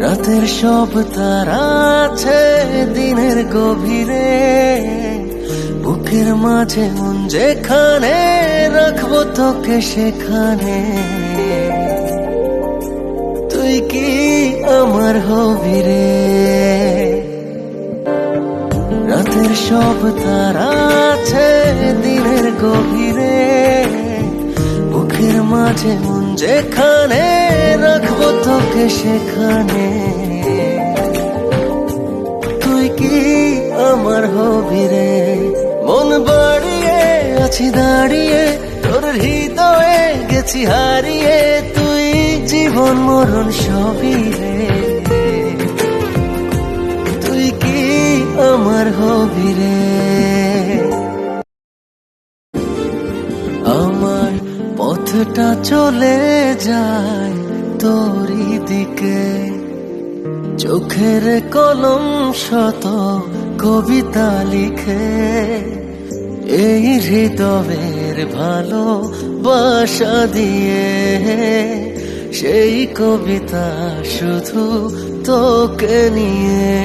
রাতের সব তারা আছে দিনের গভীরে, বুকের মাঝে মন যেখানে রাখবো তোকে সেখানে। তুই কি আমার হবি রে? রাতের সব তারা আছে দিনের গভীরে, বুকের মাঝে মন যেখানে রাখবো তোকে সেখানে। তুই কি আমার হবি রে? মন বাড়িয়ে আছি দাঁড়িয়ে তোর হৃদয়ে গেছি হারিয়ে, তুই জীবন মরণ সবই রে। তুই কি আমার হবি রে? আমার পথটা চলে যায় তোরই দিকে, চোখের কলম শত কবিতা লিখে, এই হৃদয়ের ভালোবাসা দিয়ে সেই কবিতা শুধু তোকে নিয়ে।